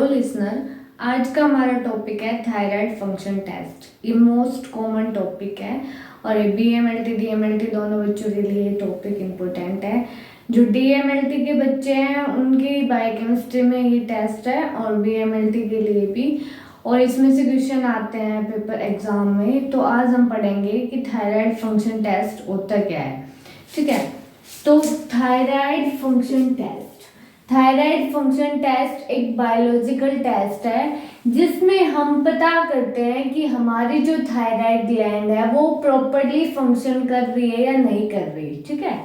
Listener, आज का हमारा टॉपिक है थायराइड फंक्शन टेस्ट। ये मोस्ट कॉमन टॉपिक है और ये BMLT DMLT दोनों बच्चों के लिए टॉपिक इम्पोर्टेंट है। जो DMLT के बच्चे हैं उनकी बायोकेमिस्ट्री में ये टेस्ट है और BMLT के लिए भी, और इसमें से क्वेश्चन आते हैं पेपर एग्जाम में। तो आज हम पढ़ेंगे कि थायराइड फंक्शन टेस्ट होता क्या है। ठीक है, तो थायराइड फंक्शन टेस्ट एक बायोलॉजिकल टेस्ट है जिसमें हम पता करते हैं कि हमारी जो थायराइड ग्लैंड है वो प्रॉपरली फंक्शन कर रही है या नहीं कर रही। ठीक है,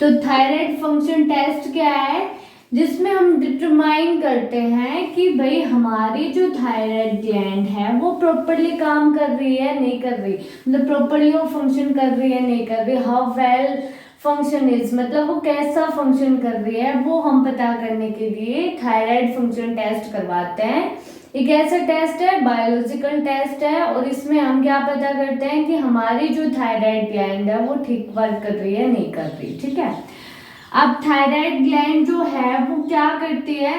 तो थायराइड फंक्शन टेस्ट क्या है, जिसमें हम डिटरमाइन करते हैं कि भाई हमारी जो थायराइड ग्लैंड है वो प्रॉपरली काम कर रही है नहीं कर रही, मतलब प्रॉपरली वो फंक्शन कर रही है नहीं कर रही, हाउ वेल फंक्शन इज, मतलब वो कैसा फंक्शन कर रही है, वो हम पता करने के लिए थायराइड फंक्शन टेस्ट करवाते हैं। एक ऐसा टेस्ट है, बायोलॉजिकल टेस्ट है, और इसमें हम क्या पता करते हैं कि हमारी जो थायराइड ग्लैंड है वो ठीक वर्क कर रही है नहीं कर रही। ठीक है, अब थायराइड ग्लैंड जो है वो क्या करती है,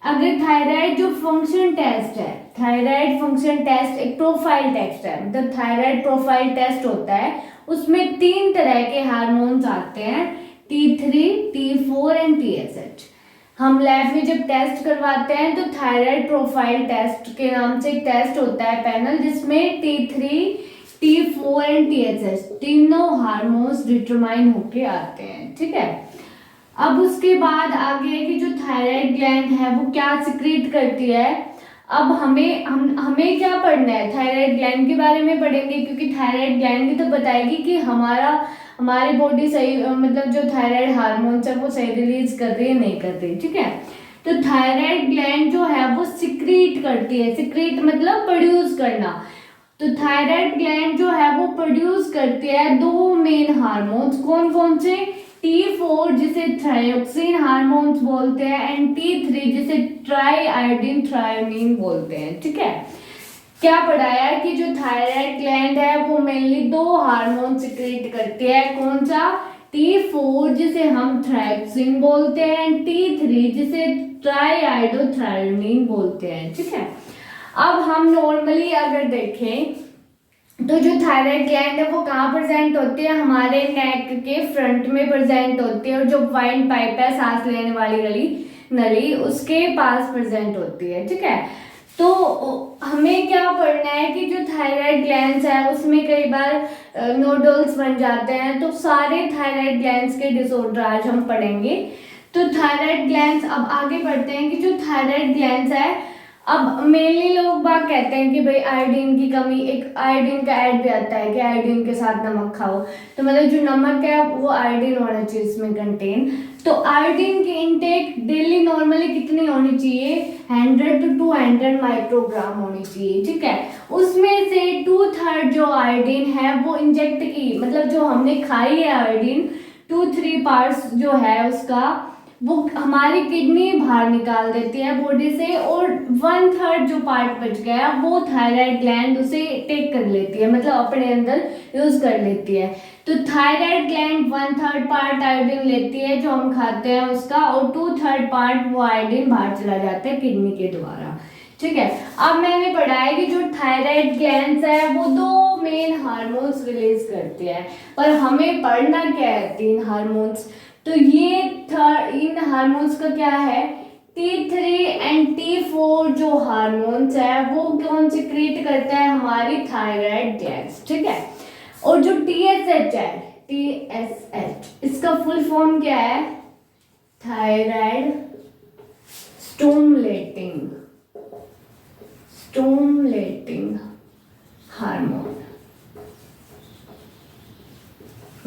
अगर थायराइड जो फंक्शन टेस्ट है, थायराइड फंक्शन टेस्ट एक प्रोफाइल टेस्ट है, मतलब थायराइड प्रोफाइल टेस्ट होता है। उसमें 3 तरह के हार्मोन्स आते हैं, T3, T4 एंड TSH। हम लैब में जब टेस्ट करवाते हैं तो थायराइड प्रोफाइल टेस्ट के नाम से एक टेस्ट होता है पैनल, जिसमें T3, T4 एंड TSH तीनों हार्मोन्स डिटरमाइन होके आते हैं। ठीक है, अब उसके बाद आगे की जो थायराइड ग्लैंड है वो क्या सिक्रीट करती है। अब हमें क्या पढ़ना है, थायराइड ग्लैंड के बारे में पढ़ेंगे, क्योंकि थायराइड ग्लैंड ही तो बताएगी कि हमारी बॉडी सही, मतलब जो थायराइड हार्मोन्स है वो सही रिलीज कर रही है नहीं कर रही। ठीक है, तो थायराइड ग्लैंड जो है वो सिक्रीट करती है, सिक्रीट मतलब प्रोड्यूस करना। तो थायराइड ग्लैंड जो है वो प्रोड्यूस करती है 2 मेन हार्मोन्स, कौन कौन से, T4 जिसे थायरोक्सिन हार्मोन्स बोलते हैं एंड T3 जिसे ट्राई आयोडीन थ्रायोनीन बोलते हैं। ठीक है, क्या पढ़ाया है कि जो थायराइड ग्लैंड है वो मेनली 2 हार्मोन सिक्रीट करती है, कौन सा, T4 जिसे हम थायरोक्सिन बोलते हैं एंड T3 जिसे ट्राई आयोडो थ्रायोनीन बोलते हैं। ठीक है, अब हम नॉर्मली अगर देखें तो जो थायराइड ग्लैंड है वो कहाँ प्रेजेंट होती है, हमारे नेक के फ्रंट में प्रेजेंट होती है, और जो वाइन पाइप है सांस लेने वाली नली उसके पास प्रेजेंट होती है। ठीक है, तो हमें क्या पढ़ना है कि जो थायराइड ग्लैंड्स है उसमें कई बार नोडल्स बन जाते हैं, तो सारे थायराइड ग्लैंड्स के डिसऑर्डर आज हम पढ़ेंगे। तो थायराइड ग्लैंड्स, अब आगे बढ़ते हैं कि जो थायराइड ग्लैंड्स है, अब मेनली लोग बात कहते हैं कि भाई आयोडीन की कमी, एक आयोडीन का ऐड भी आता है कि आयोडीन के साथ नमक खाओ, तो मतलब जो नमक है वो आयोडीन होना चाहिए इसमें कंटेन। तो आयोडीन की इनटेक डेली नॉर्मली कितनी होनी चाहिए, 100 to 200 माइक्रोग्राम होनी चाहिए। ठीक है, उसमें से 2/3 जो आयोडीन है वो इंजेक्ट की, मतलब जो हमने खाई है आयोडीन, 2-3 पार्ट्स जो है उसका वो हमारी किडनी बाहर निकाल देती है बॉडी से, और 1/3 जो पार्ट बच गया वो थायराइड ग्लैंड उसे टेक कर लेती है, मतलब अपने अंदर यूज कर लेती है। तो थायराइड ग्लैंड 1/3 पार्ट आयोडीन लेती है जो हम खाते हैं उसका, और 2/3 पार्ट वो आयोडीन बाहर चला जाता है किडनी के द्वारा। ठीक है, अब मैंने पढ़ा है कि जो थायराइड ग्लैंड्स है वो 2 मेन हार्मोन्स रिलीज करती है, पर हमें पढ़ना क्या है, 3 हार्मोन्स। तो ये इन हार्मोन्स का क्या है, T3 एंड T4 जो हार्मोन्स है वो कौन सिक्रीट करता है, हमारी थायराइड ग्लैंड्स। ठीक है, और जो TSH है, TSH इसका फुल फॉर्म क्या है, थायराइड स्टिमुलेटिंग हार्मोन।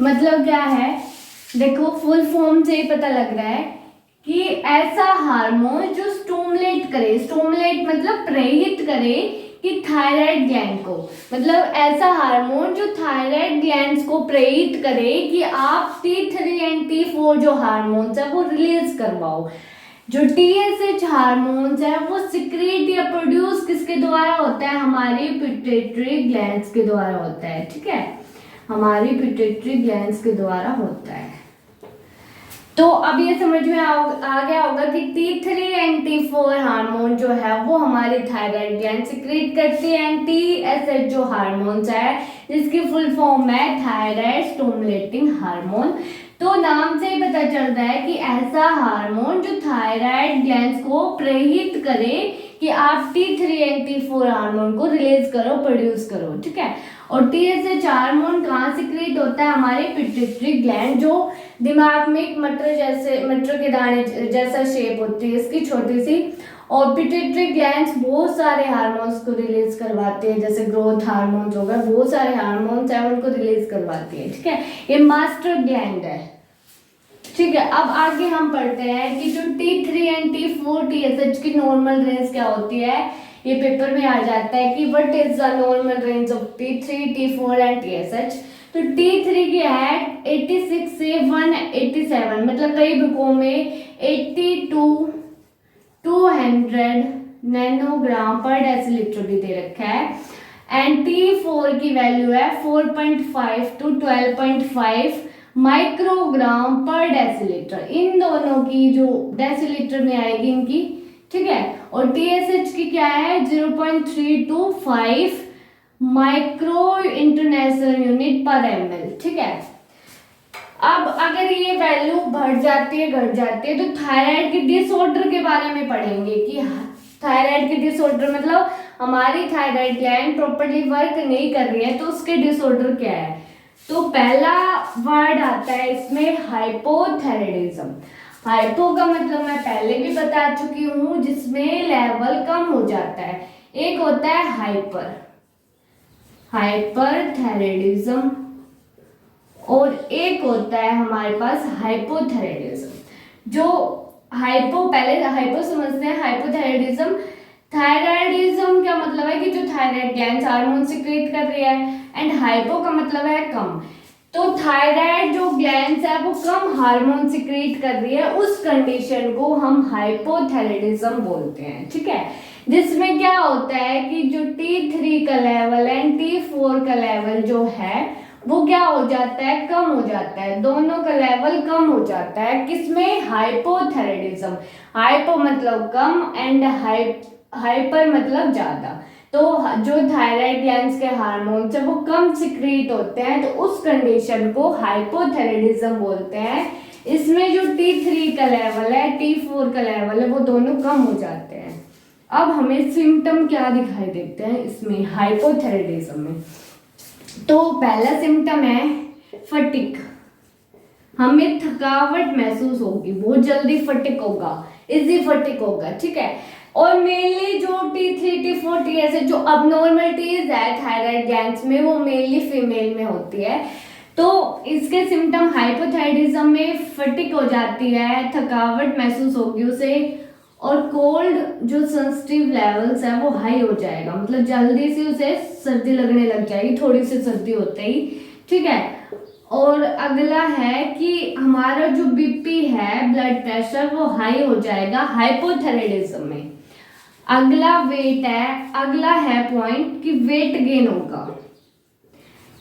मतलब क्या है, देखो फुल फॉर्म से ही पता लग रहा है कि ऐसा हार्मोन जो स्टिमुलेट मतलब प्रेरित करे कि थायराइड ग्लैंड को, मतलब ऐसा हार्मोन जो थायराइड ग्लैंड्स को प्रेरित करे कि आप T3 एंड T4 जो हार्मोन्स है वो रिलीज करवाओ। जो TSH हार्मोन्स है वो सिक्रीट या प्रोड्यूस किसके द्वारा होता है, हमारी पिट्यूटरी ग्लैंड्स के द्वारा होता है। ठीक है, हमारी पिट्यूटरी ग्लैंड्स के द्वारा होता है। तो अब ये समझ में आ गया होगा कि T3 एंड T4 हार्मोन जो है वो हमारी थायराइड ग्लैंड सिक्रीट करती है, एंड TSH जो हार्मोन्स है जिसकी फुल फॉर्म है थायराइड स्टिमुलेटिंग हार्मोन। तो नाम से ही पता चलता है कि ऐसा हार्मोन जो थायराइड ग्लैंड्स को प्रेरित करे कि आप T3 एंड T4 हार्मोन को रिलीज करो, प्रोड्यूस करो, ठीक है। और TSH हार्मोन कहाँ सिक्रीट होता है? हमारे पिट्यूटरी ग्लैंड, जो दिमाग में एक मटर के दाने जैसा शेप होती है इसकी, छोटी सी। और पिट्यूटरी ग्लैंड्स बहुत सारे हार्मोन्स को रिलीज करवाते हैं, जैसे ग्रोथ हार्मोन्स हो गए, बहुत सारे हार्मोन्स हैं उनको रिलीज करवाती है, ठीक है। ये मास्टर ग्लैंड है, ठीक है। अब आगे हम पढ़ते हैं कि जो T3 एंड T4 TSH की नॉर्मल रेंज क्या होती है। ये पेपर में आ जाता है कि what is the normal range of T3 T4 and TSH। तो T3 की है 86 से 187, मतलब कई बुकों में 80 to 200 नैनोग्राम पर डेसीलीटर भी दे रखा है। एंड T4 की वैल्यू है 4.5 to 12.5 माइक्रोग्राम पर डेसीलीटर। इन दोनों की जो डेसीलीटर में आएगी इनकी, ठीक है। और TSH की क्या है? 0.3 to 5 माइक्रो इंटरनेशनल यूनिट पर ml, ठीक है। अब अगर ये वैल्यू बढ़ जाती है, घट जाती है, तो थायराइड के डिसऑर्डर के बारे में पढ़ेंगे कि थायराइड के डिसऑर्डर मतलब हमारी थायराइड ग्लैंड प्रॉपर्ली वर्क नहीं कर रही है, तो उसके डिसऑर्डर क्या है। तो पहला वर्ड आता है इसमें हाइपोथायराइडिज्म। हाइपो का मतलब मैं पहले भी बता चुकी हूँ, जिसमें लेवल कम हो जाता है। एक होता है हाइपर, हाइपरथायराइडिज्म, और एक होता है हमारे पास हाइपोथायराइडिज्म। जो हाइपो, पहले हाइपो समझते हैं। हाइपोथायराइडिज्म, थायराइडिज्म क्या मतलब है कि जो थायराइड ग्लैंड हार्मोन सिक्रीट कर रही है, एंड हाइपो का मतलब है कम। तो थायराइड जो ग्लैंड्स है वो कम हार्मोन सिक्रीट कर रही है, उस कंडीशन को हम हाइपोथायराइडिज्म बोलते हैं, ठीक है। जिसमें क्या होता है कि जो T3 का लेवल एंड T4 का लेवल जो है वो क्या हो जाता है? कम हो जाता है, दोनों का लेवल कम हो जाता है। किसमें? हाइपोथायराइडिज्म। हाइपो मतलब कम एंड हाइपर मतलब ज्यादा। तो जो थायराइड ग्लैंड्स के हार्मोन्स है वो कम सिक्रीट होते हैं, तो उस कंडीशन को हाइपोथायराइडिज्म बोलते हैं। इसमें जो T3 का लेवल है, T4 का लेवल है, वो दोनों कम हो जाते हैं। अब हमें सिम्टम क्या दिखाई देते हैं इसमें हाइपोथायराइडिज्म में। तो पहला सिम्टम है फटिक, हमें थकावट महसूस होगी, बहुत जल्दी फटिक होगा, इजी फटिक होगा, ठीक है। और मेनली जो T3 T4 TSH जो अबनॉर्मलिटीज है थायराइड ग्लैंड्स में, वो मेनली फीमेल में होती है। तो इसके सिम्टम हाइपोथायराइडिज्म में फटिक हो जाती है, थकावट महसूस होगी उसे, और कोल्ड जो सेंसिटिव लेवल्स है वो हाई हो जाएगा, मतलब जल्दी से उसे सर्दी लगने लग जाएगी, थोड़ी सी सर्दी होते ही, ठीक है। और अगला है कि हमारा जो बीपी है, ब्लड प्रेशर, वो हाई हो जाएगा हाइपोथायराइडिज्म में। अगला वेट है, अगला है पॉइंट कि वेट गेन होगा।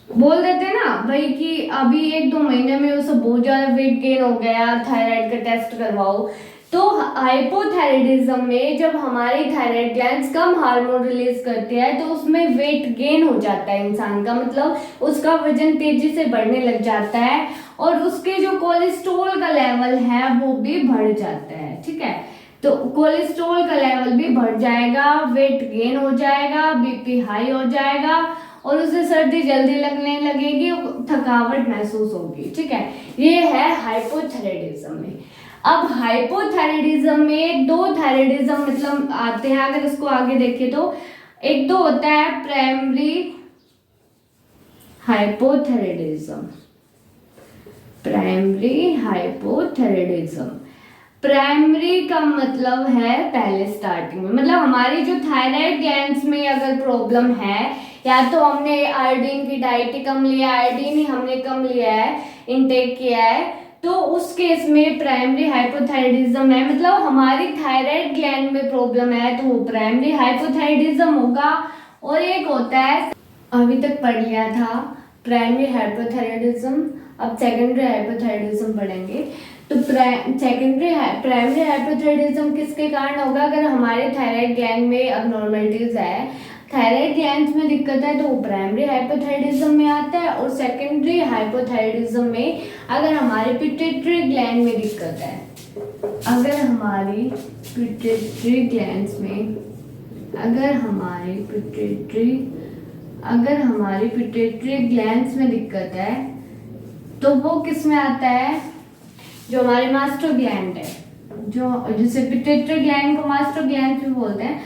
बोल देते हैं ना भाई कि अभी 1-2 महीने में उसे बहुत ज्यादा वेट गेन हो गया, थायराइड का टेस्ट करवाओ। तो हाइपोथायराइडिज्म में जब हमारी थायराइड ग्लैंड्स कम हार्मोन रिलीज करती है, तो उसमें वेट गेन हो जाता है इंसान का, मतलब उसका वजन तेजी से बढ़ने लग जाता है, और उसके जो कोलेस्ट्रॉल का लेवल है वो भी बढ़ जाता है, ठीक है। तो कोलेस्ट्रॉल का लेवल भी बढ़ जाएगा, वेट गेन हो जाएगा, बीपी हाई हो जाएगा, और उसे सर्दी जल्दी लगने लगेगी, थकावट महसूस होगी, ठीक है। ये है हाइपोथायराइडिज्म में। अब हाइपोथायराइडिज्म में 2 थायराइडिज्म मतलब आते हैं, अगर इसको आगे देखें तो एक तो होता है primary hypothyroidism. Primary hypothyroidism, primary का मतलब है पहले स्टार्टिंग में, मतलब हमारी जो थायराइड ग्लैंड्स में अगर प्रॉब्लम है, या तो हमने आयोडीन की डाइट ही कम लिया, आयोडीन ही हमने कम लिया है, इनटेक किया है, तो उस केस में प्राइमरी हाइपोथायराइडिज्म है, मतलब हमारी थायराइड ग्लैंड में प्रॉब्लम है, तो वो प्राइमरी हाइपोथायराइडिज्म होगा। और एक होता है, अभी तक पढ़ लिया था प्राइमरी हाइपोथायराइडिज्म, अब सेकेंडरी हाइपोथायराइडिज्म पढ़ेंगे। तो प्राइमरी हाइपोथायराइडिज्म किसके कारण होगा? अगर हमारे थायराइड ग्लैंड में अबनॉर्मलिटीज है, थायराइड ग्लैंड में दिक्कत है, तो वो प्राइमरी हाइपोथायराइडिज्म में आता है। और सेकेंडरी हाइपोथायराइडिज्म में अगर हमारे पिट्यूटरी ग्लैंड में दिक्कत है, अगर हमारी पिट्यूटरी ग्लैंड्स में अगर हमारी पिट्यूटरी ग्लैंड्स में दिक्कत है, तो वो किस में आता है? जो हमारे मास्टर ग्लैंड है, जो जिसे पिट्यूटरी ग्लैंड को मास्टर ग्लैंड भी बोलते हैं,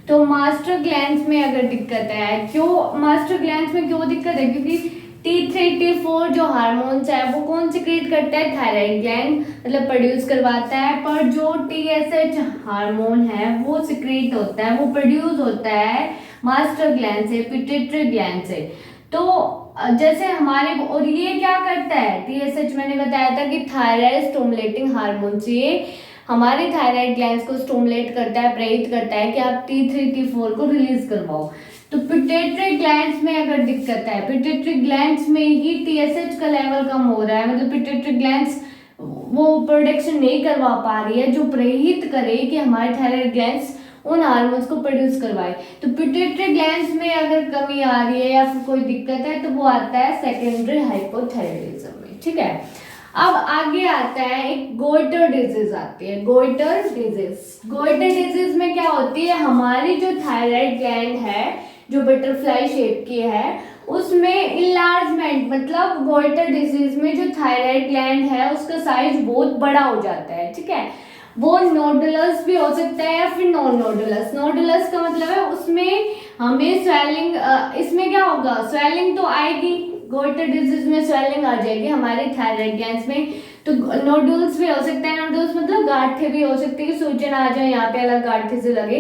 तो मास्टर ग्लैंड्स में अगर दिक्कत है, क्यों मास्टर ग्लैंड्स में क्यों दिक्कत है? क्योंकि T3 T4 जो हार्मोन्स है वो कौन सिक्रीट करता है? थायराइड ग्लैंड मतलब प्रोड्यूस करवाता है। पर जो TSH हार्मोन है वो सिक्रीट होता है, वो प्रोड्यूस होता है मास्टर ग्लैंड से, पिट्यूटरी ग्लैंड से। तो जैसे हमारे, और ये क्या करता है? TSH मैंने बताया था कि थायराइड स्टिमुलेटिंग हार्मोन से हमारे थायराइड ग्लैंड्स को स्टिमुलेट करता है, प्रेरित करता है कि आप T3 T4 को रिलीज करवाओ। तो पिट्यूटरी ग्लैंड्स में अगर दिक्कत है, पिट्यूटरी ग्लैंड्स में ही TSH का लेवल कम हो रहा है, मतलब पिट्यूटरी ग्लैंड्स वो प्रोडक्शन नहीं करवा पा रही है जो प्रेरित करे कि हमारे थायराइड ग्लैंड्स उन हार्मोन्स को प्रोड्यूस करवाए। तो पिट्यूटरी ग्लैंड्स में अगर कमी आ रही है या फिर कोई दिक्कत है, तो वो आता है सेकेंडरी हाइपोथायराइडिज्म में, ठीक है। अब आगे आता है एक गोइटर डिजीज आती है, गोइटर डिजीज में क्या होती है? हमारी जो थायराइड ग्लैंड है जो बटरफ्लाई शेप की है, उसमें इलार्जमेंट, मतलब गोइटर डिजीज में जो थायराइड ग्लैंड है उसका साइज बहुत बड़ा हो जाता है, ठीक है। वो नोडुलस भी हो सकता है या फिर नॉन नोडुलस। नोडुलस का मतलब है उसमें हमें स्वेलिंग, इसमें क्या होगा? स्वेलिंग तो आएगी, गोइटर डिजीज में स्वेलिंग आ जाएगी हमारे थायराइड ग्लैंड्स में। तो नोडुल्स भी हो सकता है, नोडुल्स मतलब गांठें भी हो सकती है, सूजन आ जाए यहाँ पे अलग गांठे से लगे।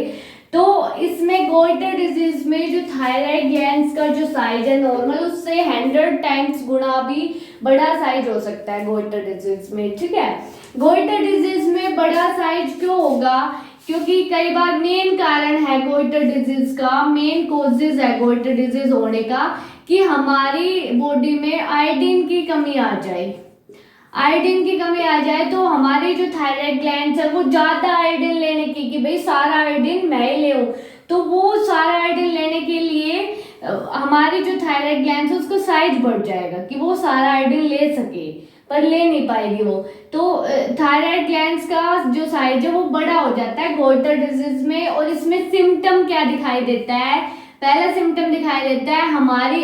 तो इसमें गोइटर डिजीज में जो थायराइड ग्लैंड्स का जो साइज है नॉर्मल उससे 100 टाइम्स गुना भी बड़ा साइज हो सकता है गोइटर डिजीज में, ठीक है। गोइटर डिजीज में बड़ा साइज क्यों होगा? क्योंकि कई बार मेन कारण है गोइटर डिजीज का, मेन कॉजेज है गोइटर डिजीज होने का कि हमारी बॉडी में आयोडीन की कमी आ जाए। आयोडीन की कमी आ जाए तो हमारी जो थायराइड ग्लैंड्स है वो ज्यादा आयोडीन लेने की, कि भाई सारा आयोडीन मैं ही ले, तो वो सारा आयोडीन लेने के लिए हमारी जो थायराइड ग्लैंड्स है उसका साइज बढ़ जाएगा कि वो सारा आयोडीन ले सके, पर ले नहीं पाएगी वो। तो थायराइड ग्लैंड्स का जो साइज है वो बड़ा हो जाता है गोइटर डिजीज में। और इसमें सिम्टम क्या दिखाई देता है? पहला सिम्टम दिखाई देता है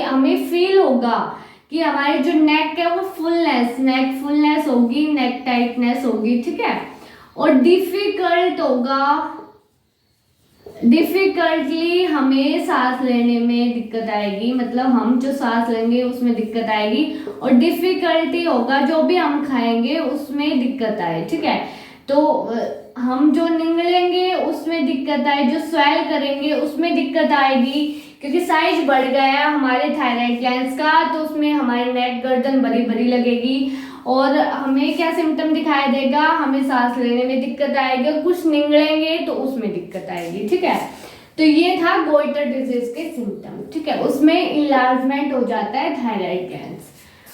हमें फील होगा कि हमारी जो नेक है वो नेक फुलनेस होगी, नेक टाइटनेस होगी, ठीक है। और डिफिकल्टली हमें सांस लेने में दिक्कत आएगी, मतलब हम जो सांस लेंगे उसमें दिक्कत आएगी। और डिफिकल्टी होगा जो भी हम खाएंगे उसमें दिक्कत आए, ठीक है। तो हम जो निगलेंगे उसमें दिक्कत आए, जो स्वेल करेंगे उसमें दिक्कत आएगी, क्योंकि साइज बढ़ गया है हमारे थायराइड ग्लैंड्स का, तो उसमें हमारी नेक गर्दन बड़ी बड़ी लगेगी। और हमें क्या सिम्टम दिखाई देगा? हमें सांस लेने में दिक्कत आएगी, कुछ निगलेंगे तो उसमें दिक्कत आएगी, ठीक है। तो ये था गोइटर डिजीज के सिम्टम, ठीक है। उसमें इलार्जमेंट हो जाता है थायराइड ग्लैंड्स।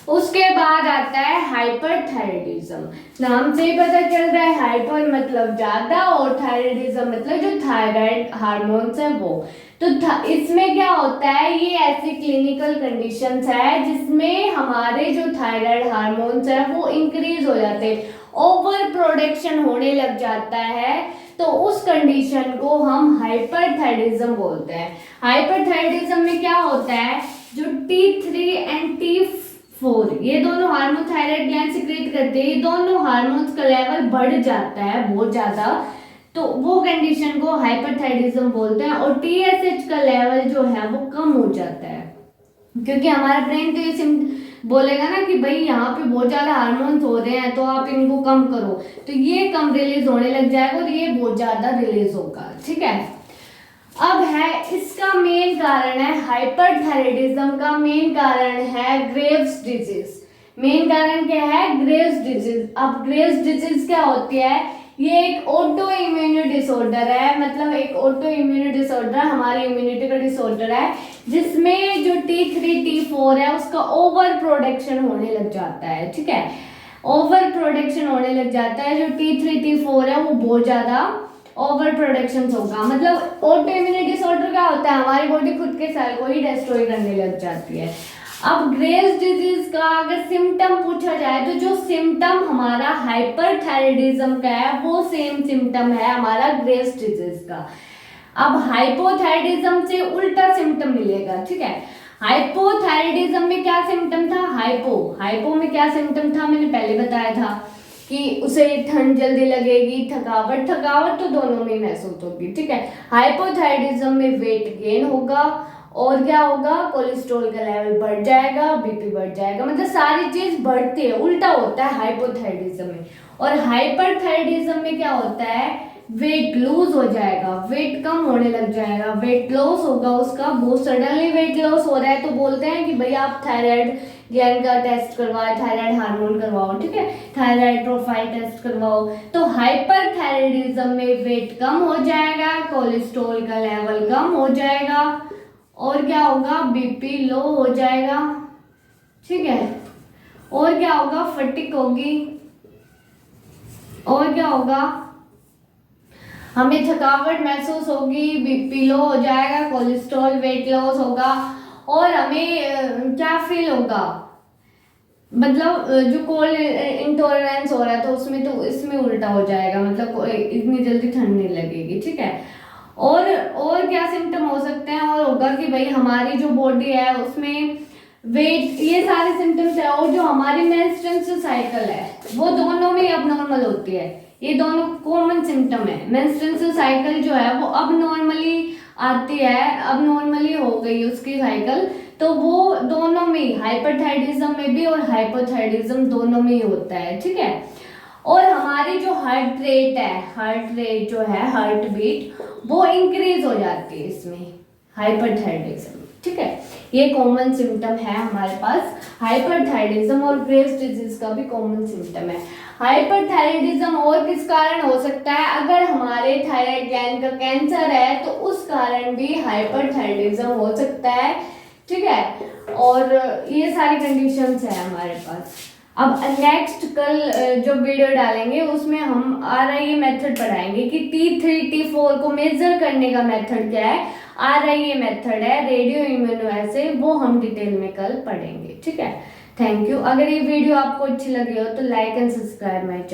उसके बाद आता है हाइपरथायराइडिज्म। नाम से ही पता चल रहा है, हाइपर मतलब ज्यादा और थायराइडिज्म मतलब जो थायराइड हार्मोन्स है वो। तो इसमें क्या होता है? ये ऐसी क्लिनिकल कंडीशंस है जिसमें हमारे जो थायराइड हार्मोन्स है वो इंक्रीज हो जाते हैं, ओवर प्रोडक्शन होने लग जाता है। तो उस कंडीशन को हम हाइपरथायराइडिज्म बोलते हैं। हाइपरथायराइडिज्म में क्या होता है? जो T3 एंड T4 ये दोनों हार्मोन थायराइड ग्लैंड सिक्रीट करते हैं, ये दोनों हार्मोन्स का लेवल बढ़ जाता है बहुत ज्यादा, तो वो कंडीशन को हाइपरथायराइडिज्म बोलते हैं। और TSH का लेवल जो है वो कम हो जाता है, क्योंकि हमारा ब्रेन तो ये बोलेगा ना कि भाई यहाँ पे बहुत ज्यादा हार्मोन्स हो रहे हैं तो आप इनको कम करो, तो ये कम रिलीज होने लग जाएगा और ये बहुत ज्यादा रिलीज होगा, ठीक है। अब है इसका मेन कारण है हाइपरथायराइडिज्म का मेन कारण है ग्रेव्स डिजीज। मेन कारण क्या है? Graves disease. अब ग्रेव्स डिजीज क्या होती है? ये एक ऑटो इम्यून डिसऑर्डर है, मतलब एक ऑटो इम्यून डिसऑर्डर हमारी इम्यूनिटी का डिसऑर्डर है, जिसमें जो T3 T4 है उसका ओवर प्रोडक्शन होने लग जाता है, ठीक है। ओवर प्रोडक्शन होने लग जाता है, जो T3 T4 है वो बहुत ज़्यादा ओवर प्रोडक्शन होगा। मतलब ऑटो इम्यूनिटी डिसऑर्डर क्या होता है, हमारी बॉडी खुद के सेल को ही डिस्ट्रॉय करने लग जाती है। अब ग्रेव्स डिजीज का अगर सिम्टम पूछा जाए तो जो सिम्टम हमारा हाइपरथायराइडिज्म का है वो सेम सिम्टम है हमारा ग्रेव्स डिजीज का। अब हाइपोथायराइडिज्म से उल्टा सिम्टम मिलेगा, ठीक है। हाइपोथायराइडिज्म में क्या सिम्टम था, हाइपो में क्या सिम्टम था, मैंने पहले बताया था कि उसे ठंड जल्दी लगेगी, थकावट तो दोनों में महसूस होगी, ठीक है। हाइपोथायराइडिज्म में वेट गेन होगा और क्या होगा, कोलेस्ट्रॉल का लेवल बढ़ जाएगा, बीपी बढ़ जाएगा, मतलब सारी चीज बढ़ती है, उल्टा होता है हाइपोथायराइडिज्म में। और हाइपरथायराइडिज्म में क्या होता है, वेट लूज हो जाएगा, वेट कम होने लग जाएगा, वेट लॉस होगा उसका, बहुत सडनली वेट लॉस हो रहा है तो बोलते हैं कि भाई आप थायराइड ग्लैंड का टेस्ट करवाओ, थायराइड हार्मोन करवाओ, ठीक है, थायराइड प्रोफाइल टेस्ट करवाओ। तो हाइपरथायराइडिज्म में वेट कम हो जाएगा, कोलेस्ट्रॉल का लेवल कम हो जाएगा और क्या होगा, बीपी लो हो जाएगा, ठीक है। और क्या होगा, फटीग होगी और क्या होगा, हमें थकावट महसूस होगी, बीपी लो हो जाएगा, कोलेस्ट्रॉल वेट लॉस होगा और हमें क्या फील होगा, मतलब जो कोल्ड इंटॉलरेंस हो रहा है तो उसमें तो इसमें उल्टा हो जाएगा, मतलब इतनी जल्दी ठंड नहीं लगेगी, ठीक है। और क्या सिम्टम हो सकते हैं, और होगा कि भाई हमारी जो बॉडी है उसमें वेट, ये सारे सिम्टम्स है। और जो हमारी मेंस्ट्रुअल साइकिल है वो दोनों में अब नॉर्मल होती है, ये दोनों कॉमन सिम्टम है। मेंस्ट्रुअल साइकिल जो है वो अब नॉर्मली आती है, अब नॉर्मली हो गई उसकी साइकिल, तो वो दोनों में, हाइपरथायराइडिज्म में भी और हाइपोथायराइडिज्म दोनों में ही होता है, ठीक है। और हमारी जो हार्ट रेट है, हार्ट रेट जो है, हार्ट बीट, वो इंक्रीज हो जाती है इसमें हाइपरथायराइडिज्म, ठीक है। ये कॉमन सिम्टम है हमारे पास, हाइपरथायराइडिज्म और ग्रेव्स डिजीज का भी कॉमन सिम्टम है। हाइपरथायराइडिज्म और किस कारण हो सकता है, अगर हमारे थायराइड ग्लैंड का कैंसर है तो उस कारण भी हाइपरथायराइडिज्म हो सकता है, ठीक है। और ये सारी कंडीशंस है हमारे पास। अब नेक्स्ट कल जो वीडियो डालेंगे उसमें हम RIA मेथड पढ़ाएंगे कि T3 T4 को मेजर करने का मेथड क्या है, RIA मेथड है, रेडियो इम्यूनोएसे, वो हम डिटेल में कल पढ़ेंगे, ठीक है। Thank you. अगर ये वीडियो आपको अच्छी लगी हो तो like and subscribe my channel.